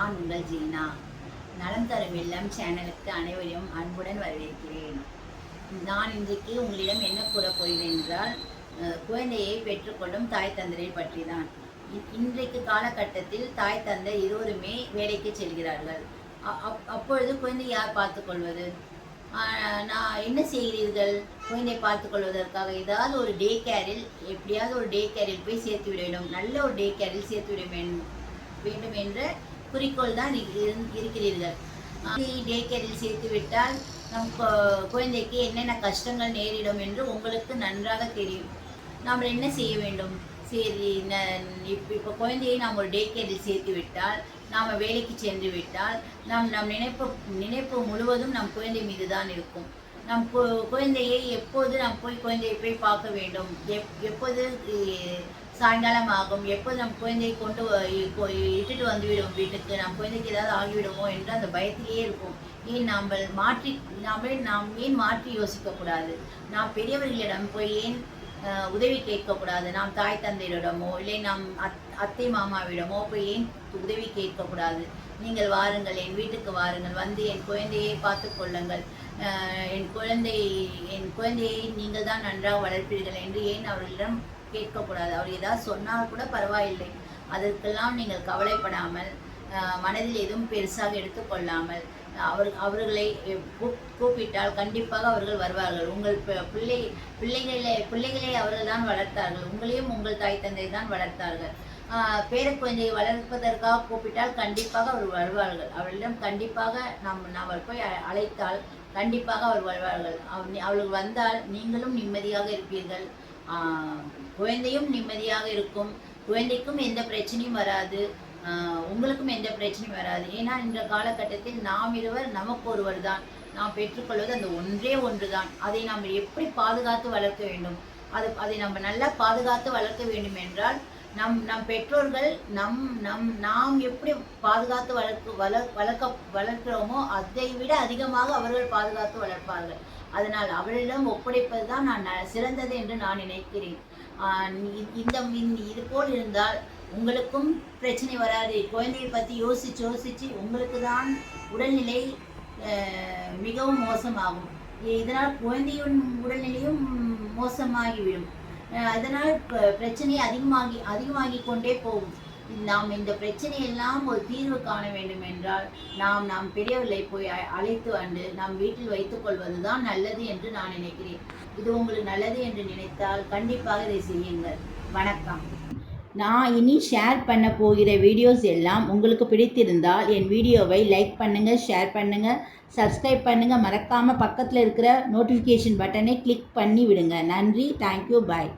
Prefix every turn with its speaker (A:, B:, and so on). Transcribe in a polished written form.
A: நான் உங்கள் ஜீனா. நலம் தரும் இல்லம் சேனலுக்கு அனைவரையும் அன்புடன் வரவேற்கிறேன். நான் இன்றைக்கு உங்களிடம் என்ன கூறப் போகிறேன் என்றால், குழந்தையை பெற்றுக்கொள்ளும் தாய் தந்தரை பற்றி தான். இன்றைக்கு காலகட்டத்தில் தாய் தந்தை இருவருமே வேலைக்கு செல்கிறார்கள். அப்பொழுது குழந்தை யார் பார்த்துக்கொள்வது? நான் என்ன செய்கிறீர்கள்? குழந்தை பார்த்துக்கொள்வதற்காக ஏதாவது ஒரு டே கேரில், எப்படியாவது ஒரு டே கேரில் போய் சேர்த்து விட வேண்டும். நல்ல ஒரு டே கேரில் சேர்த்து விட வேண்டும் என்ற குறிக்கோள் தான் இருக்கிறீர்கள். டே கேரில் சேர்த்து விட்டால் நம் குழந்தைக்கு என்னென்ன கஷ்டங்கள் நேரிடும் என்று உங்களுக்கு நன்றாக தெரியும். நாம் என்ன செய்ய வேண்டும்? சரி, இப்போ குழந்தையை நாம் ஒரு டே கேரில் சேர்த்து விட்டால், நாம் வேலைக்கு சென்று விட்டால், நம் நினைப்பு முழுவதும் நம் குழந்தை மீது தான் இருக்கும். நம் குழந்தையை எப்போது நாம் குழந்தையை போய் பார்க்க வேண்டும், எப்போது சாயங்காலம் ஆகும், எப்போது நம் குழந்தையை இட்டுட்டு வந்துவிடும் வீட்டுக்கு, நம் குழந்தைக்கு ஏதாவது ஆகிவிடுமோ என்று அந்த பயத்திலேயே இருக்கும். ஏன் நாம் ஏன் மாற்றி யோசிக்கக்கூடாது? நாம் பெரியவர்களிடம் போய் ஏன் உதவி கேட்கக்கூடாது? நாம் தாய் தந்தையிடமோ இல்லை நாம் அத்தை மாமாவிடமோ போய் ஏன் உதவி கேட்கக்கூடாது? நீங்கள் வாருங்கள், என் வீட்டுக்கு வாருங்கள், வந்து என் குழந்தையை பார்த்து கொள்ளுங்கள், என் குழந்தையை நீங்கள் தான் நன்றாக வளர்ப்பீர்கள் என்று ஏன் அவர்களிடம் கேட்கக்கூடாது? அவர் ஏதாவது சொன்னால் கூட பரவாயில்லை, அதற்கெல்லாம் நீங்கள் கவலைப்படாமல், மனதில் எதுவும் பெருசாக எடுத்துக்கொள்ளாமல், அவர்களை கூப்பிட்டால் கண்டிப்பாக அவர்கள் வருவார்கள். உங்கள் பிள்ளைகளை அவர்கள் தான் வளர்த்தார்கள். உங்களையும் உங்கள் தாய் தந்தை தான் வளர்த்தார்கள். பேர குழந்தையை வளர்ப்பதற்காக கூப்பிட்டால் கண்டிப்பாக அவர் வருவார்கள். அவர்களிடம் கண்டிப்பாக நாம் போய் அழைத்தால் கண்டிப்பாக அவர் வருவார்கள். அவர்கள் வந்தால் நீங்களும் நிம்மதியாக இருப்பீர்கள், குழந்தையும் நிம்மதியாக இருக்கும், குழந்தைக்கும் எந்த பிரச்சனையும் வராது, உங்களுக்கும் எந்த பிரச்சனையும் வராது. ஏன்னா இந்த காலகட்டத்தில் நாம் இருவர் நமக்கு ஒருவர் தான். நாம் பெற்றுக்கொள்வது அந்த ஒன்று தான். அதை நாம் எப்படி பாதுகாத்து வளர்க்க வேண்டும்? அதை நம்ம நல்லா பாதுகாத்து வளர்க்க வேண்டும் என்றால், நம் பெற்றோர்கள் நாம் எப்படி பாதுகாத்து வளர்க்கிறோமோ அதை விட அதிகமாக அவர்கள் பாதுகாத்து வளர்ப்பார்கள். அதனால் அவர்களிடம் ஒப்படைப்பது தான் சிறந்தது என்று நான் நினைக்கிறேன். இது போல் இருந்தால் உங்களுக்கும் பிரச்சனை வராது. குழந்தையை பற்றி யோசிச்சு உங்களுக்கு தான் உடல்நிலை மிகவும் மோசமாகும். இதனால் குழந்தையின் உடல்நிலையும் மோசமாகிவிடும். அதனால் பிரச்சனை அதிகமாகி கொண்டே போகும். நாம் இந்த பிரச்சனையெல்லாம் ஒரு தீர்வு காண வேண்டும் என்றால் நாம் பெரியவர்களை போய் அழைத்து வந்து நம் வீட்டில் வைத்துக் கொள்வது தான் நல்லது என்று நான் நினைக்கிறேன். இது உங்களுக்கு நல்லது என்று நினைத்தால் கண்டிப்பாக இதை செய்யுங்கள். வணக்கம். நான் இனி ஷேர் பண்ண போகிற வீடியோஸ் எல்லாம் உங்களுக்கு பிடித்திருந்தால் என் வீடியோவை லைக் பண்ணுங்கள், ஷேர் பண்ணுங்கள், சப்ஸ்கிரைப் பண்ணுங்கள். மறக்காமல் பக்கத்தில் இருக்கிற நோட்டிஃபிகேஷன் பட்டனை கிளிக் பண்ணி விடுங்க. நன்றி. தேங்க்யூ. பாய்.